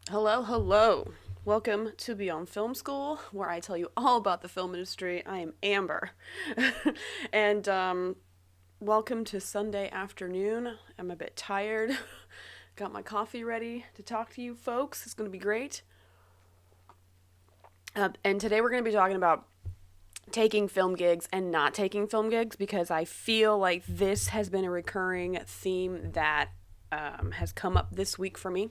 Hello, hello. Welcome to Beyond Film School, where I tell you all about the film industry. I am Amber. and welcome to Sunday afternoon. I'm a bit tired. Got my coffee ready to talk to you folks. It's going to be great. And today we're going to be talking about taking film gigs and not taking film gigs because I feel like this has been a recurring theme that has come up this week for me.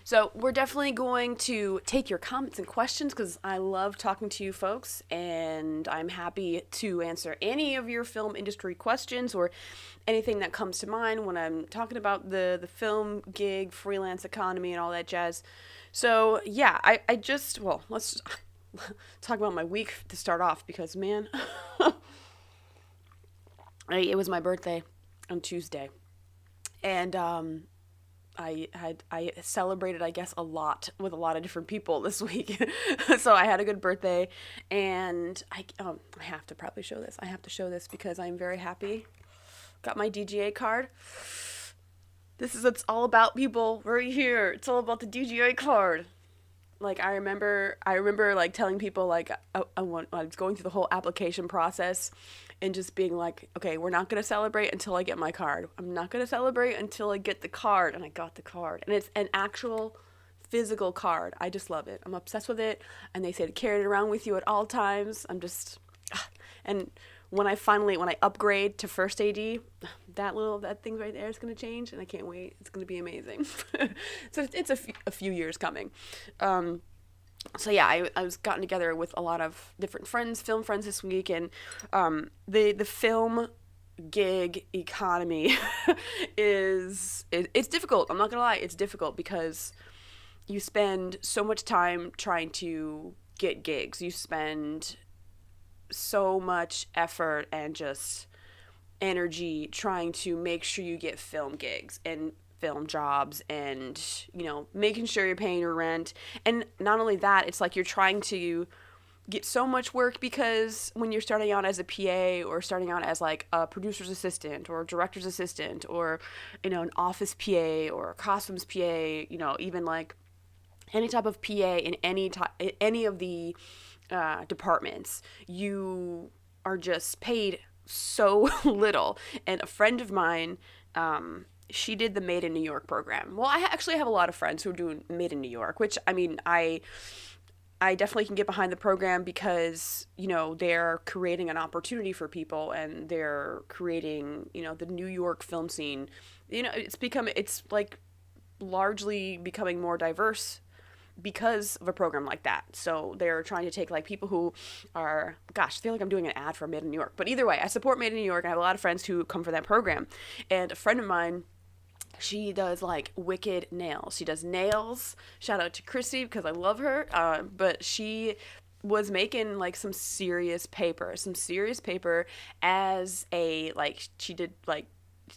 So, we're definitely going to take your comments and questions because I love talking to you folks, and I'm happy to answer any of your film industry questions or anything that comes to mind when I'm talking about the film gig, freelance economy, and all that jazz. So, yeah, let's talk about my week to start off because, man, it was my birthday on Tuesday. And I celebrated, I guess, a lot with a lot of different people this week. So I had a good birthday, and I have to probably show this. I have to show this because I'm very happy. Got my DGA card. This is what it's all about, people. Right here. It's all about the DGA card. Like I remember like telling people like I was going through the whole application process and just being like, okay, we're not gonna celebrate until I get my card. I'm not gonna celebrate until I get the card, and I got the card, and it's an actual physical card. I just love it. I'm obsessed with it, and they say to carry it around with you at all times. And when I upgrade to first AD, that thing right there is gonna change, and I can't wait. It's gonna be amazing. So it's a few years coming. Um, so yeah, I was gotten together with a lot of different friends, film friends this week, and the film gig economy it's difficult. I'm not gonna lie, it's difficult because you spend so much time trying to get gigs. You spend so much effort and just energy trying to make sure you get film gigs and film jobs and making sure you're paying your rent. And not only that, it's like you're trying to get so much work because when you're starting out as a PA or starting out as like a producer's assistant or a director's assistant or an office PA or a costumes PA, even like any type of PA in any of the departments, you are just paid so little. And a friend of mine, she did the Made in New York program. Well, I actually have a lot of friends who are doing Made in New York, which I mean, I definitely can get behind the program because they're creating an opportunity for people and they're creating the New York film scene. It's like largely becoming more diverse because of a program like that. So they're trying to take like people who are, gosh, I feel like I'm doing an ad for Made in New York. But either way, I support Made in New York. I have a lot of friends who come for that program. And a friend of mine, she does like wicked nails. She does nails. Shout out to Chrissy because I love her. But she was making like some serious paper as a like she did like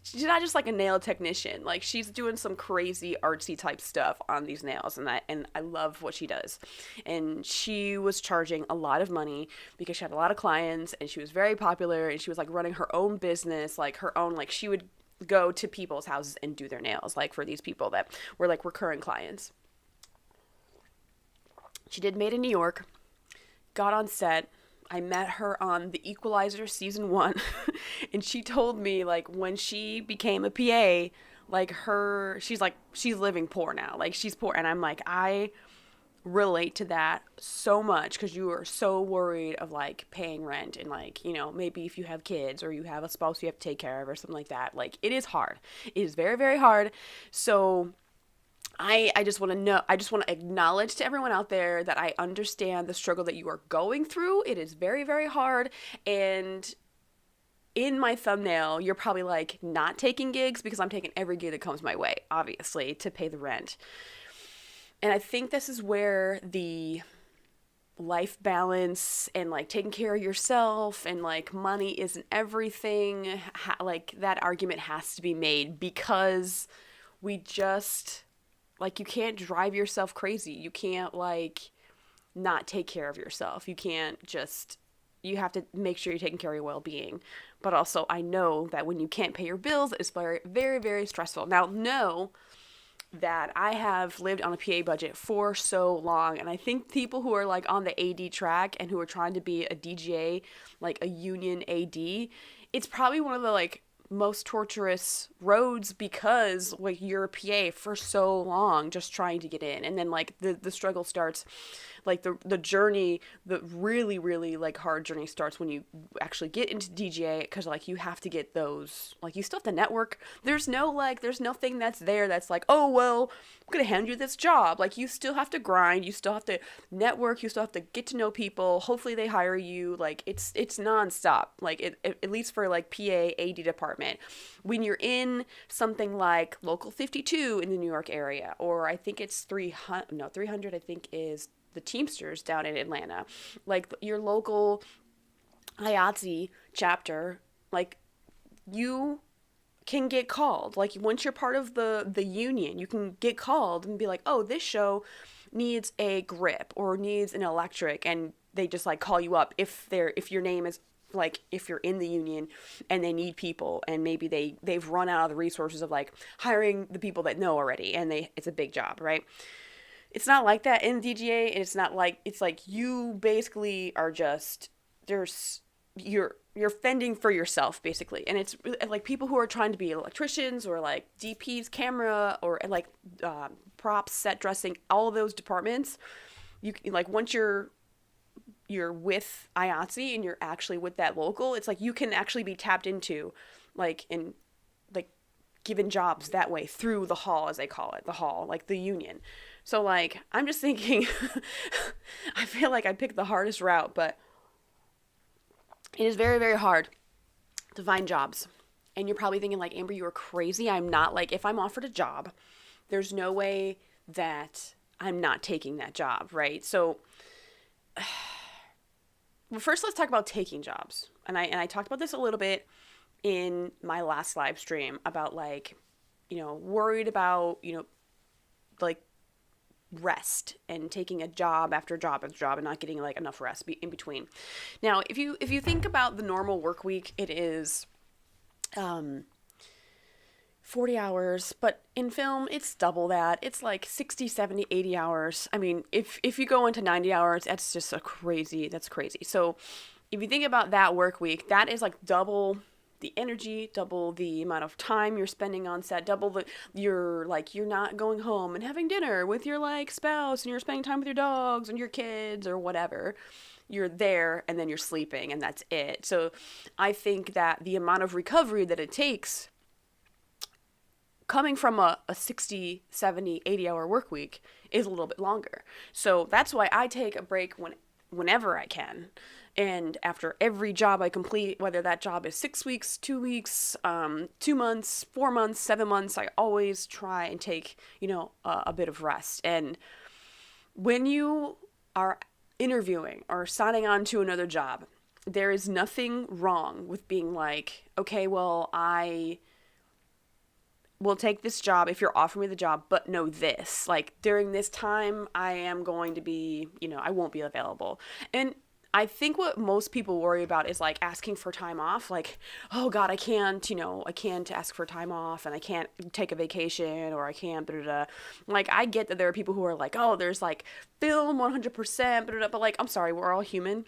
she's not just like a nail technician. Like she's doing some crazy artsy type stuff on these nails, and I love what she does. And she was charging a lot of money because she had a lot of clients and she was very popular and she was like running her own business, like her own like she would go to people's houses and do their nails like for these people that were like recurring clients. She did Made in New York, got on set. I met her on The Equalizer season 1 and she told me like when she became a PA, like she's living poor now. Like she's poor, and I'm like I relate to that so much because you are so worried of like paying rent and like maybe if you have kids or you have a spouse you have to take care of or something like that. Like it is hard. It is very, very hard. So I just want to know, I just want to acknowledge to everyone out there that I understand the struggle that you are going through. It is very, very hard. And in my thumbnail, you're probably like not taking gigs because I'm taking every gig that comes my way, obviously, to pay the rent. And I think this is where the life balance and like taking care of yourself and like money isn't everything, like that argument has to be made because we just like you can't drive yourself crazy. You can't like not take care of yourself. You have to make sure you're taking care of your well-being. But also I know that when you can't pay your bills, it's very, very, very stressful. Now, no, that I have lived on a PA budget for so long. And I think people who are like on the AD track and who are trying to be a DGA, like a union AD, it's probably one of the like most torturous roads because like you're a PA for so long just trying to get in, and then like the struggle starts, like the journey, the really really like hard journey starts when you actually get into DGA, because like you have to get those, like you still have to network. There's nothing that's there that's like, oh well, I'm gonna hand you this job. Like you still have to grind, you still have to network, you still have to get to know people, hopefully they hire you. Like it's nonstop, like at least for like PA AD department. When you're in something like Local 52 in the New York area, or I think it's 300 I think is the Teamsters down in Atlanta, like your local IATSE chapter, like you can get called. Like once you're part of the union, you can get called and be like, oh, this show needs a grip or needs an electric, and they just like call you up if your name is like, if you're in the union and they need people, and maybe they've run out of the resources of like hiring the people that know already, and it's a big job, right? It's not like that in DGA, and it's not like, it's like you basically are just, you're fending for yourself basically. And it's like people who are trying to be electricians or like DPs, camera, or like props, set dressing, all of those departments, you like once you're with IATSE and you're actually with that local, it's like you can actually be tapped into, like in like given jobs that way through the hall, as they call it, the hall, like the union. So like I'm just thinking, I feel like I picked the hardest route, but it is very very hard to find jobs. And you're probably thinking like, Amber, you are crazy. I'm not. Like, if I'm offered a job, there's no way that I'm not taking that job, right? So well, first, let's talk about taking jobs. And I talked about this a little bit in my last live stream about like, worried about, like rest and taking a job after job after job and not getting like enough rest in between. Now, if you think about the normal work week, it is 40 hours, but in film it's double that. It's like 60, 70, 80 hours. I mean, if you go into 90 hours, that's just that's crazy. So if you think about that work week, that is like double the energy, double the amount of time you're spending on set, double you're not going home and having dinner with your like spouse, and you're spending time with your dogs and your kids or whatever. You're there and then you're sleeping and that's it. So I think that the amount of recovery that it takes coming from a 60, 70, 80 hour work week is a little bit longer. So that's why I take a break whenever I can. And after every job I complete, whether that job is 6 weeks, 2 weeks, 2 months, 4 months, 7 months, I always try and take, a bit of rest. And when you are interviewing or signing on to another job, there is nothing wrong with being like, okay, well, I will take this job if you're offering me the job, but know this, like during this time, I am going to be, I won't be available. And I think what most people worry about is like asking for time off. Like, oh God, I can't ask for time off, and I can't take a vacation, or I can't, blah, blah, blah. Like, I get that there are people who are like, oh, there's like film 100%, blah, blah, blah. But like, I'm sorry, we're all human.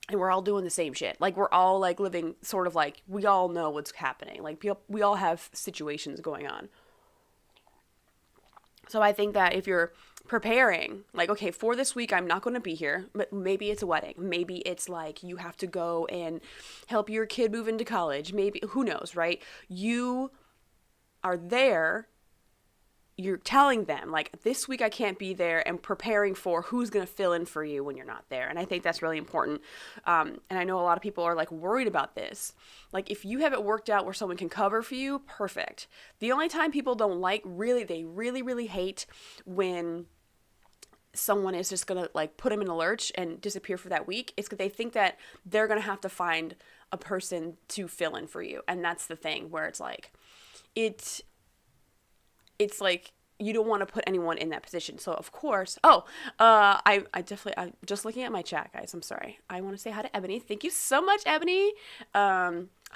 And we're all doing the same shit. Like, we're all like living sort of like, we all know what's happening. Like, we all have situations going on. So I think that if you're preparing, like, okay, for this week, I'm not going to be here, but maybe it's a wedding. Maybe it's like you have to go and help your kid move into college. Maybe, who knows, right? You are there. You're telling them, like, this week I can't be there, and preparing for who's going to fill in for you when you're not there. And I think that's really important. And I know a lot of people are, like, worried about this. Like, if you have it worked out where someone can cover for you, perfect. The only time people don't like, they really, really hate when someone is just going to, like, put them in a lurch and disappear for that week. It's because they think that they're going to have to find a person to fill in for you. And that's the thing where it's like, it's like you don't want to put anyone in that position. So of course, I'm just looking at my chat, guys. I'm sorry. I want to say hi to Ebony. Thank you so much, Ebony.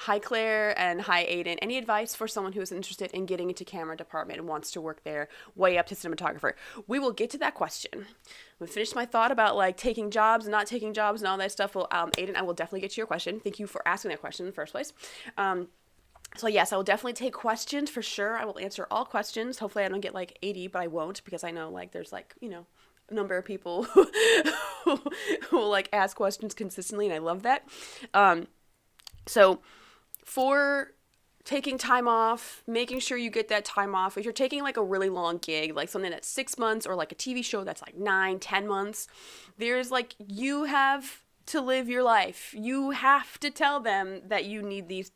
Hi, Claire, and hi, Aiden. Any advice for someone who is interested in getting into camera department and wants to work there, way up to cinematographer? We will get to that question. We finished my thought about like taking jobs and not taking jobs and all that stuff. Well, Aiden, I will definitely get to your question. Thank you for asking that question in the first place. So yes, I will definitely take questions for sure. I will answer all questions. Hopefully I don't get like 80, but I won't, because I know like there's like, a number of people who will like ask questions consistently, and I love that. So for taking time off, making sure you get that time off. If you're taking like a really long gig, like something that's 6 months, or like a TV show that's like 9-10 months, there's like, you have to live your life. You have to tell them that you need these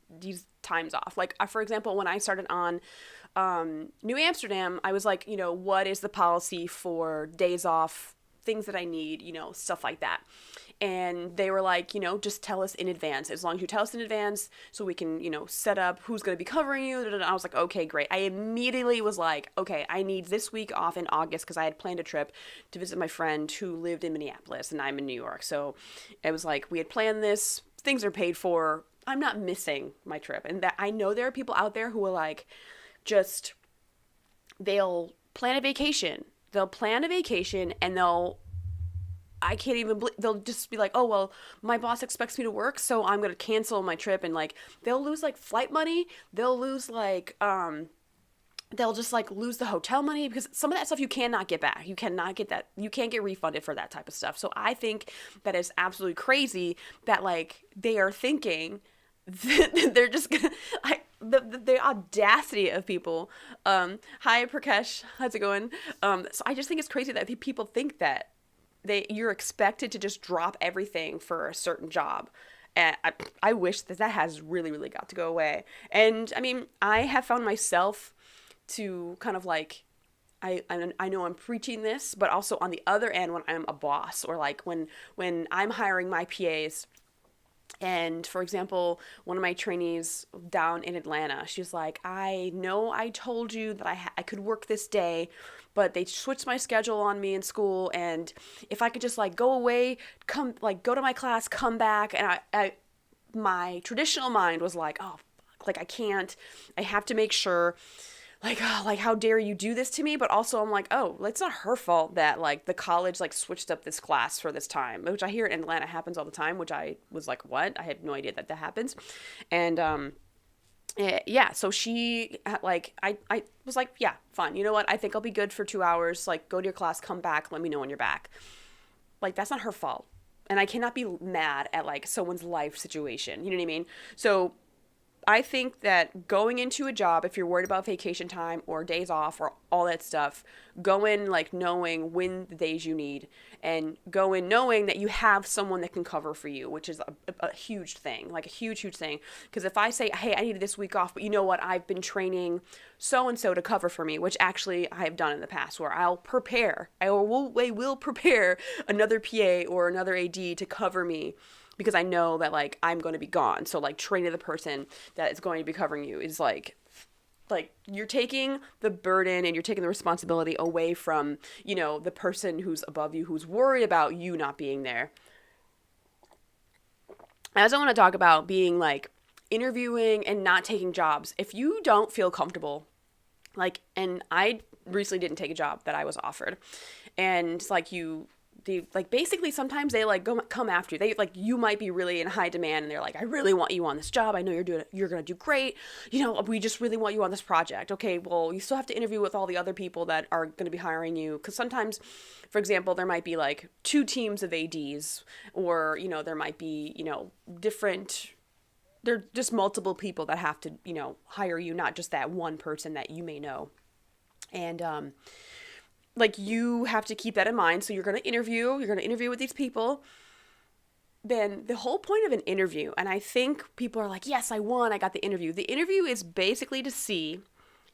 times off. Like, for example, when I started on New Amsterdam, I was like, what is the policy for days off, things that I need, stuff like that. And they were like, just tell us in advance. As long as you tell us in advance, so we can, set up who's going to be covering you. I was like, okay, great. I immediately was like, okay, I need this week off in August, because I had planned a trip to visit my friend who lived in Minneapolis, and I'm in New York. So it was like, we had planned this. Things are paid for. I'm not missing my trip. And that I know there are people out there who are like, they'll plan a vacation. And I can't even believe, they'll just be like, oh, well, my boss expects me to work, so I'm going to cancel my trip. And like, they'll lose like flight money. They'll lose like, they'll just like lose the hotel money, because some of that stuff you cannot get back. You cannot get that. You can't get refunded for that type of stuff. So I think that is absolutely crazy that like they are thinking that they're just gonna, the audacity of people. Hi Prakash, how's it going? So I just think it's crazy that people think that you're expected to just drop everything for a certain job. And I wish that has really, really got to go away. And I mean, I have found myself to kind of like, I know I'm preaching this, but also on the other end, when I'm a boss, or like when I'm hiring my PAs. And for example, one of my trainees down in Atlanta, she's like, I know I told you that I could work this day, but they switched my schedule on me in school, and if I could just like go away, go to my class, come back. And my traditional mind was like, oh, like I can't, I have to make sure, like, oh, like, how dare you do this to me? But also I'm like, oh, it's not her fault that like the college like switched up this class for this time, which I hear in Atlanta happens all the time, which I was like, what? I had no idea that happens. And yeah, so she like, I was like, yeah, fine. You know what? I think I'll be good for 2 hours. Like, go to your class, come back, let me know when you're back. Like, that's not her fault. And I cannot be mad at like someone's life situation. You know what I mean? So I think that going into a job, if you're worried about vacation time or days off or all that stuff, go in like knowing when the days you need, and go in knowing that you have someone that can cover for you, which is a huge thing, like a huge thing. Because if I say, hey, I need this week off, but you know what, I've been training so-and-so to cover for me, which actually I have done in the past, where I will prepare another PA or another AD to cover me, because I know that like I'm going to be gone. So like training the person that is going to be covering you is like you're taking the burden and you're taking the responsibility away from, the person who's above you, who's worried about you not being there. As I want to talk about being like interviewing and not taking jobs, if you don't feel comfortable, like, and I recently didn't take a job that I was offered, and they like basically sometimes they like come after you. They like, you might be really in high demand, and they're like, I really want you on this job. I know you're going to do great. We just really want you on this project. Okay, well, you still have to interview with all the other people that are going to be hiring you. Because sometimes, for example, there might be like 2 teams of ADs, or, there might be, they're just multiple people that have to, hire you, not just that one person that you may know. And, like, you have to keep that in mind. So you're going to interview with these people. Then the whole point of an interview, and I think people are like, yes, I got the interview. The interview is basically to see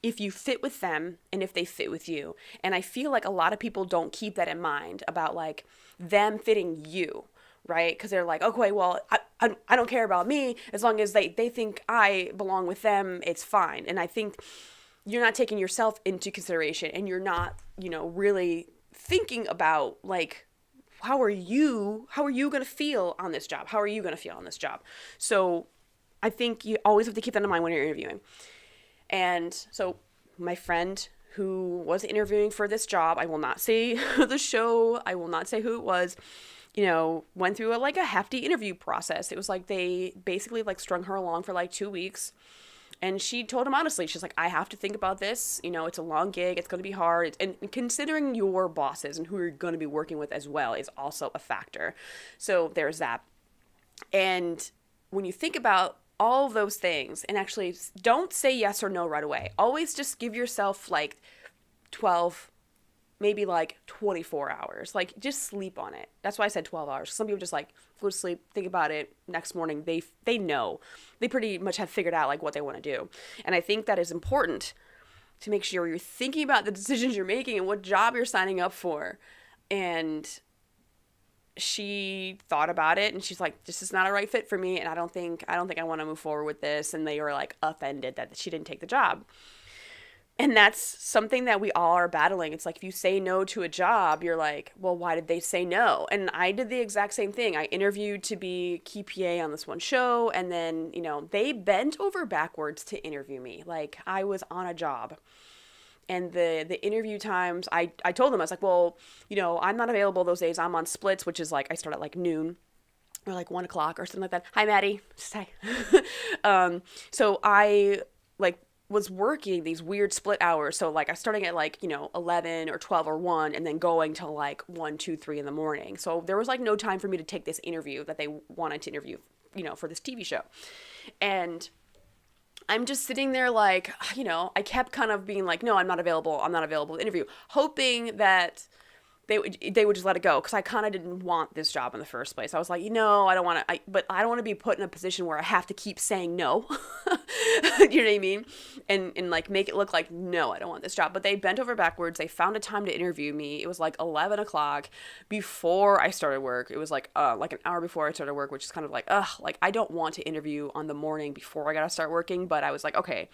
if you fit with them and if they fit with you. And I feel like a lot of people don't keep that in mind about like them fitting you, right? Because they're like, okay, well, I don't care about me. As long as they think I belong with them, it's fine. And I think you're not taking yourself into consideration, and you're not, really thinking about like, how are you going to feel on this job? How are you going to feel on this job? So I think you always have to keep that in mind when you're interviewing. And so my friend who was interviewing for this job, I will not say the show, I will not say who it was, went through a hefty interview process. It was like they basically like strung her along for like 2 weeks. And she told him honestly, she's like, I have to think about this. It's a long gig. It's going to be hard. And considering your bosses and who you're going to be working with as well is also a factor. So there's that. And when you think about all of those things, and actually don't say yes or no right away. Always just give yourself like 12, maybe like 24 hours. Like just sleep on it. That's why I said 12 hours. Some people just like go to sleep, think about it. Next morning, they know. They pretty much have figured out like what they want to do. And I think that is important to make sure you're thinking about the decisions you're making and what job you're signing up for. And she thought about it and she's like, this is not a right fit for me. And I don't think I want to move forward with this. And they were like offended that she didn't take the job. And that's something that we all are battling. It's like if you say no to a job, you're like, well, why did they say no? And I did the exact same thing. I interviewed to be key PA on this one show. And then, they bent over backwards to interview me. Like I was on a job. And the interview times, I told them, I was like, well, I'm not available those days. I'm on splits, which is like, I start at like noon or like 1 o'clock or something like that. Hi, Maddie. Just hi. So I like was working these weird split hours. So like I starting at like, 11 or 12 or 1 and then going till like 1, 2, 3 in the morning. So there was like no time for me to take this interview that they wanted to interview, for this TV show. And I'm just sitting there like, I kept kind of being like, no, I'm not available to interview, hoping that they would just let it go, because I kind of didn't want this job in the first place. I was like, I don't want to, but I don't want to be put in a position where I have to keep saying no. You know what I mean? And like make it look like, no, I don't want this job. But they bent over backwards. They found a time to interview me. It was like 11 o'clock before I started work. It was like an hour before I started work, which is kind of like, like I don't want to interview on the morning before I got to start working. But I was like, okay,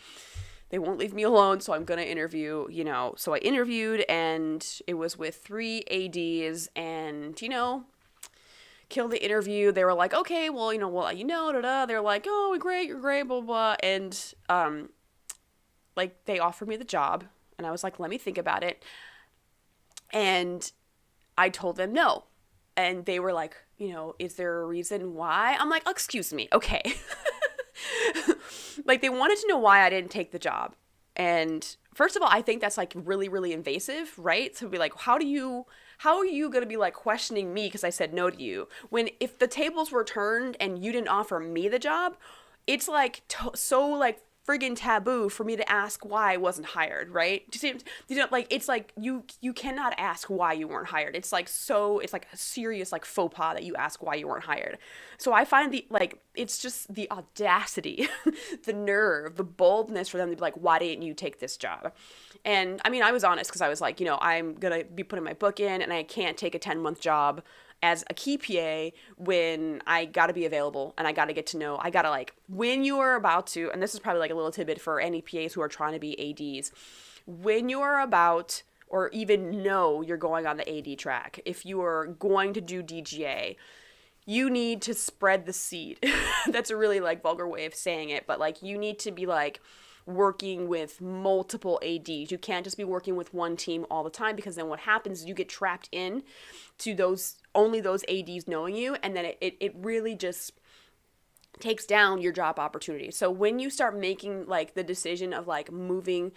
they won't leave me alone, so I'm going to interview, So I interviewed, and it was with 3 ADs, and, killed the interview. They were like, okay, well, we'll let you know, da-da. They're like, oh, great, you're great, blah, blah, blah. And, like, they offered me the job, and I was like, let me think about it. And I told them no. And they were like, is there a reason why? I'm like, excuse me, okay. Like they wanted to know why I didn't take the job. And first of all, I think that's like really, really invasive, right? So be like, how are you going to be like questioning me because I said no to you? When if the tables were turned and you didn't offer me the job, it's like so like friggin' taboo for me to ask why I wasn't hired, right? Like it's like you cannot ask why you weren't hired. It's like a serious like faux pas that you ask why you weren't hired. So I find it's just the audacity, the nerve, the boldness for them to be like, why didn't you take this job? And I mean, I was honest because I was like, I'm gonna be putting my book in and I can't take a 10-month job as a key PA when I got to be available and I got to get to know, I got to like, when you are about to, and this is probably like a little tidbit for any PAs who are trying to be ADs, when you are about, or even know you're going on the AD track, if you are going to do DGA, you need to spread the seed. That's a really like vulgar way of saying it, but like you need to be like working with multiple ADs. You can't just be working with one team all the time, because then what happens is you get trapped in to those ADs knowing you, and then it really just takes down your job opportunity. So when you start making like the decision of like moving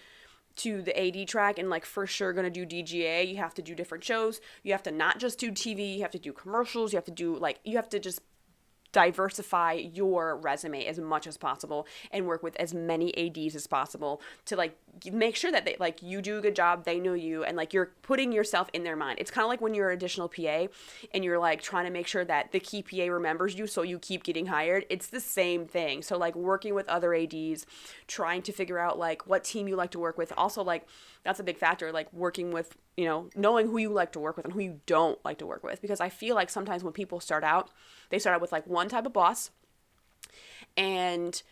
to the AD track and like for sure going to do DGA, you have to do different shows. You have to not just do TV, you have to do commercials, you have to just diversify your resume as much as possible and work with as many ADs as possible to like make sure that they like you do a good job, they know you, and like you're putting yourself in their mind. It's kind of like when you're an additional PA and you're like trying to make sure that the key PA remembers you so you keep getting hired. It's the same thing. So like working with other ADs, trying to figure out like what team you like to work with. Also like that's a big factor, like working with, knowing who you like to work with and who you don't like to work with. Because I feel like sometimes when people start out, they start out with like one type of boss and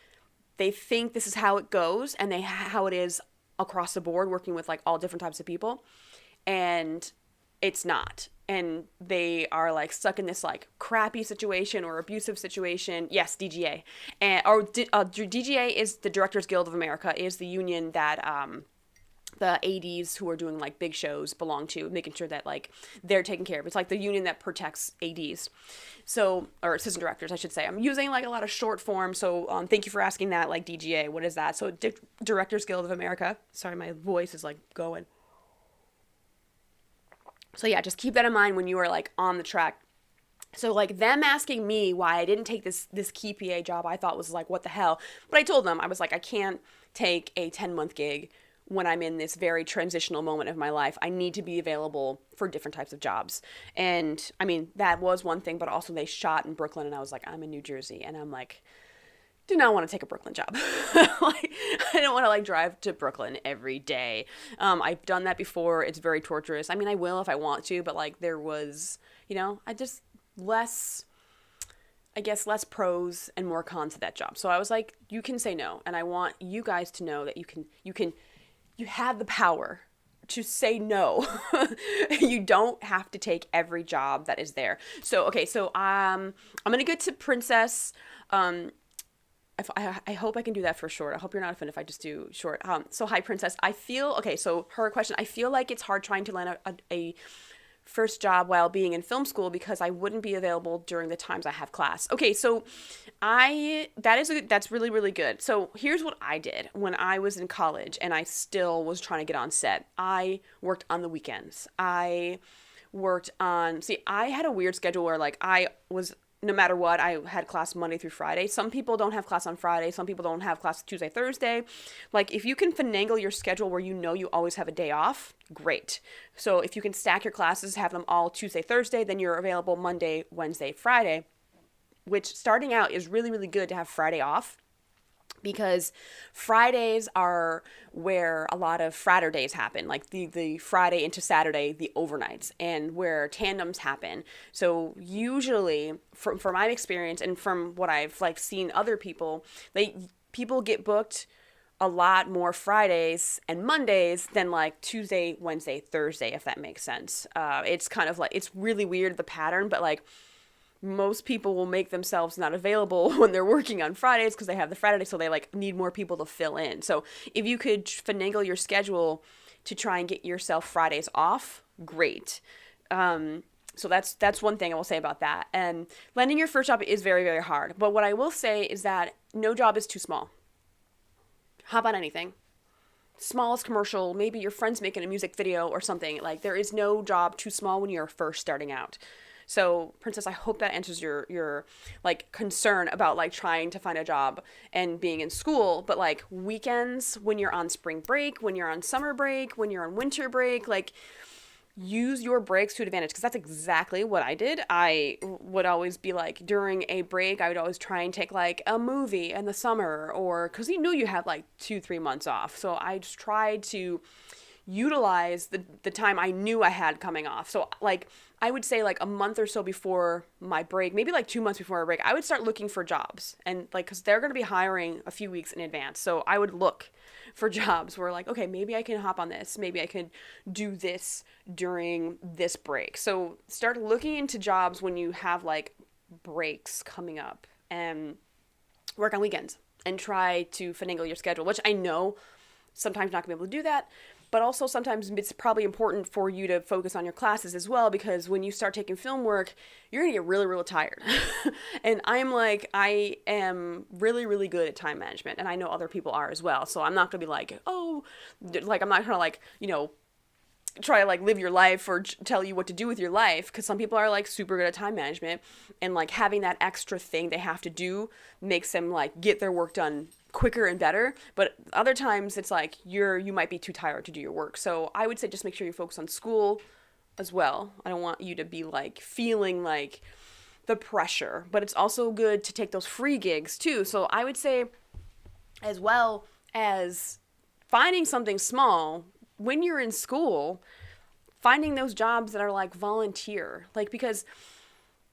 they think this is how it goes and how it is across the board working with like all different types of people, and it's not. And they are like stuck in this like crappy situation or abusive situation. Yes, DGA. DGA is the Directors Guild of America, is the union that the ADs who are doing like big shows belong to, making sure that like they're taken care of. It's like the union that protects ADs. So, or assistant directors, I should say. I'm using like a lot of short form. So thank you for asking that. Like DGA, what is that? So Directors Guild of America. Sorry, my voice is like going. So yeah, just keep that in mind when you are like on the track. So like them asking me why I didn't take this key PA job, I thought was like, what the hell? But I told them, I was like, I can't take a 10-month gig when I'm in this very transitional moment of my life. I need to be available for different types of jobs. And I mean, that was one thing, but also they shot in Brooklyn and I was like, I'm in New Jersey. And I'm like, do not want to take a Brooklyn job. Like, I don't want to like drive to Brooklyn every day. I've done that before. It's very torturous. I mean, I will if I want to, but like there was, I just less pros and more cons to that job. So I was like, you can say no. And I want you guys to know that you have the power to say no. You don't have to take every job that is there. So, okay. So, I'm going to get to Princess. I hope I can do that for short. I hope you're not offended if I just do short. So hi, Princess. So her question, I feel like it's hard trying to land a first job while being in film school because I wouldn't be available during the times I have class. Okay, so that's really, really good. So here's what I did when I was in college and I still was trying to get on set. I worked on the weekends. I had a weird schedule where like no matter what, I had class Monday through Friday. Some people don't have class on Friday. Some people don't have class Tuesday, Thursday. Like, if you can finagle your schedule where you always have a day off, great. So if you can stack your classes, have them all Tuesday, Thursday, then you're available Monday, Wednesday, Friday, which starting out is really, really good to have Friday off. Because Fridays are where a lot of fratter days happen, like the Friday into Saturday, the overnights, and where tandems happen. So usually, from my experience and from what I've like seen other people, people get booked a lot more Fridays and Mondays than like Tuesday, Wednesday, Thursday, if that makes sense. It's kind of like, it's really weird, the pattern, but like, most people will make themselves not available when they're working on Fridays because they have the Friday, so they like need more people to fill in. So if you could finagle your schedule to try and get yourself Fridays off, great. So that's one thing I will say about that. And landing your first job is very, very hard. But what I will say is that no job is too small. Hop on anything. Smallest commercial, maybe your friend's making a music video or something. Like, there is no job too small when you're first starting out. So, Princess, I hope that answers your like concern about like trying to find a job and being in school. But like weekends, when you're on spring break, when you're on summer break, when you're on winter break, like use your breaks to advantage, because that's exactly what I did. I would always be like, during a break, I would always try and take like a movie in the summer, or because you had like 2-3 months off. So I just tried to utilize the time I knew I had coming off. So like I would say like a month or so before my break, maybe like 2 months before my break, I would start looking for jobs, and like, because they're going to be hiring a few weeks in advance. So I would look for jobs where like, okay, maybe I can hop on this, maybe I could do this during this break. So start looking into jobs when you have like breaks coming up, and work on weekends and try to finagle your schedule, which I know sometimes not gonna be able to do that. But also sometimes it's probably important for you to focus on your classes as well, because when you start taking film work, you're going to get really, really tired. And I am really, really good at time management, and I know other people are as well. So I'm not going to be like, I'm not going to try to like live your life or tell you what to do with your life, because some people are like super good at time management, and like having that extra thing they have to do makes them like get their work done quicker and better. But other times it's like you might be too tired to do your work. So I would say just make sure you focus on school as well. I don't want you to be like feeling like the pressure, but it's also good to take those free gigs too. So I would say, as well as finding something small when you're in school, finding those jobs that are like volunteer, like, because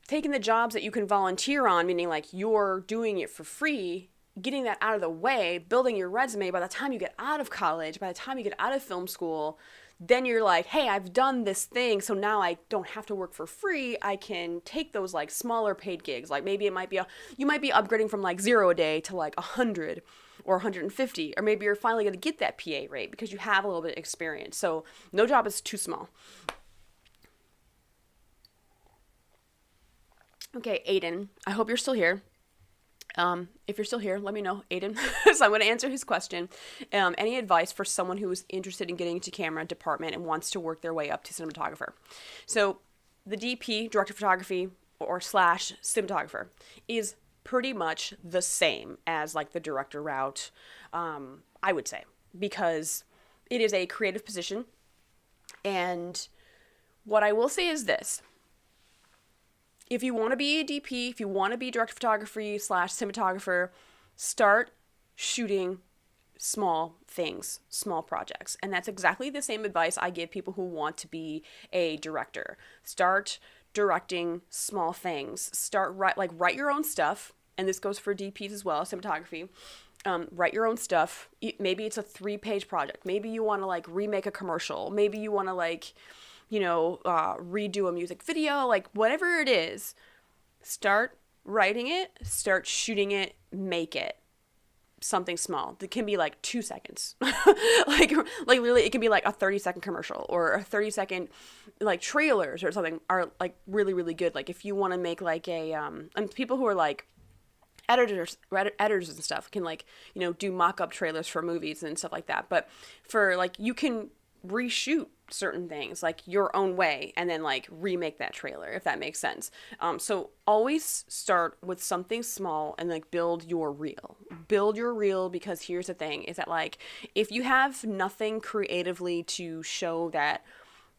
taking the jobs that you can volunteer on, meaning like you're doing it for free, getting that out of the way, building your resume, by the time you get out of college, by the time you get out of film school, then you're like, hey, I've done this thing, so now I don't have to work for free. I can take those like smaller paid gigs. Like maybe it might be you might be upgrading from like 0 a day to like 100 or 150, or maybe you're finally going to get that PA rate because you have a little bit of experience. So no job is too small. Okay, Aiden, I hope you're still here. If you're still here, let me know, Aiden. So I'm going to answer his question. Any advice for someone who is interested in getting into camera department and wants to work their way up to cinematographer? So the DP, director of photography, or slash cinematographer, is pretty much the same as like the director route, I would say, because it is a creative position. And what I will say is this. If you want to be a DP, if you want to be director of photography slash cinematographer, start shooting small things, small projects. And that's exactly the same advice I give people who want to be a director. Start directing small things. Write your own stuff. And this goes for DPs as well, cinematography. Write your own stuff. Maybe it's a 3-page project. Maybe you want to like remake a commercial. Maybe you want to like, redo a music video, like whatever it is, start writing it, start shooting it, make it something small. That can be like 2 seconds. like really, it can be like a 30-second commercial or a 30-second like trailers or something are like really, really good. Like if you want to make like and people who are like editors and stuff can like, do mock-up trailers for movies and stuff like that. But for like, you can reshoot certain things like your own way and then like remake that trailer, if that makes sense. So always start with something small and like build your reel, because here's the thing is that like if you have nothing creatively to show that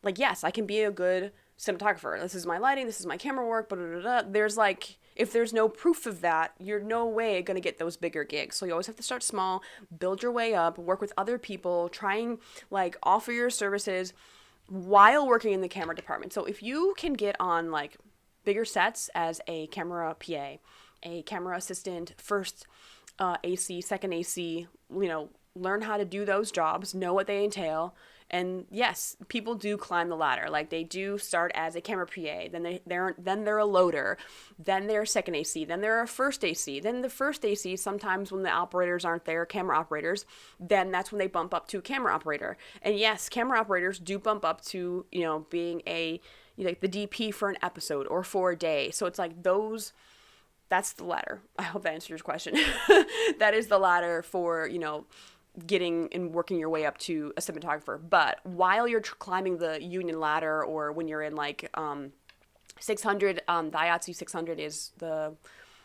like, yes, I can be a good cinematographer, this is my lighting, this is my camera work, but there's like, if there's no proof of that, you're no way going to get those bigger gigs. So you always have to start small, build your way up, work with other people, try and like offer your services while working in the camera department. So if you can get on like bigger sets as a camera PA, a camera assistant, first AC, second AC, learn how to do those jobs, know what they entail. And yes, people do climb the ladder. Like they do start as a camera PA, then they're a loader, then they're second AC, then they're a first AC. Then the first AC, sometimes when the operators aren't there, camera operators, then that's when they bump up to camera operator. And yes, camera operators do bump up to, being like the DP for an episode or for a day. So it's like that's the ladder. I hope that answers your question. That is the ladder for, getting and working your way up to a cinematographer. But while you're climbing the union ladder, or when you're in like 600, the IATSE 600 is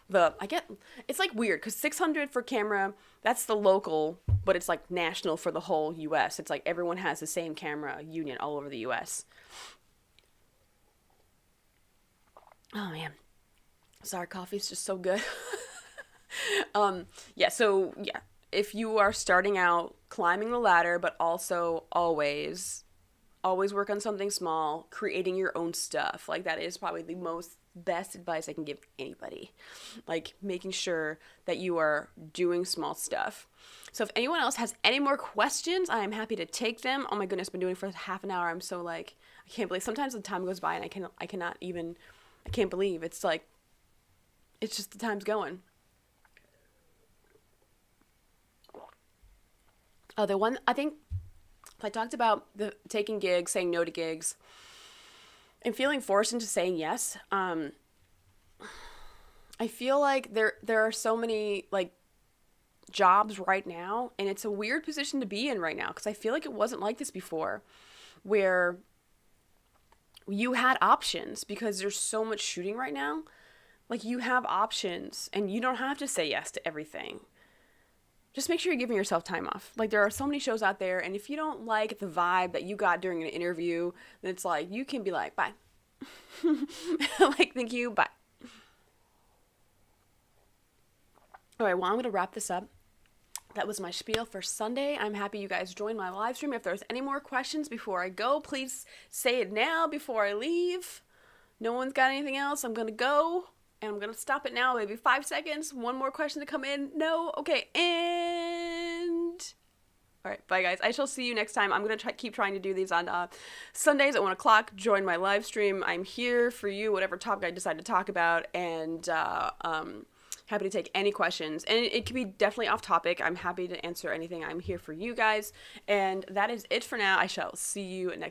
it's like weird because 600 for camera, that's the local, but it's like national for the whole US. It's like everyone has the same camera union all over the US. Oh man, sorry, coffee's just so good. If you are starting out climbing the ladder, but also always work on something small, creating your own stuff. Like that is probably the best advice I can give anybody. Like making sure that you are doing small stuff. So if anyone else has any more questions, I am happy to take them. Oh my goodness, I've been doing it for half an hour. I'm so like, I can't believe, sometimes the time goes by and I can't believe it's like, it's just the time's going. Oh, the one, I think I talked about the taking gigs, saying no to gigs, and feeling forced into saying yes. I feel like there are so many like jobs right now, and it's a weird position to be in right now because I feel like it wasn't like this before, where you had options because there's so much shooting right now. Like you have options and you don't have to say yes to everything. Just make sure you're giving yourself time off. Like there are so many shows out there, and if you don't like the vibe that you got during an interview, then it's like you can be like, bye. Like, thank you, bye. All right, well, I'm going to wrap this up. That was my spiel for Sunday. I'm happy you guys joined my live stream. If there's any more questions before I go, please say it now before I leave. No one's got anything else. I'm going to go. And I'm going to stop it now. Maybe 5 seconds. One more question to come in. No? Okay. And... All right, bye guys. I shall see you next time. I'm going to keep trying to do these on Sundays at 1 o'clock. Join my live stream. I'm here for you, whatever topic I decide to talk about. And happy to take any questions. And it can be definitely off topic. I'm happy to answer anything. I'm here for you guys. And that is it for now. I shall see you next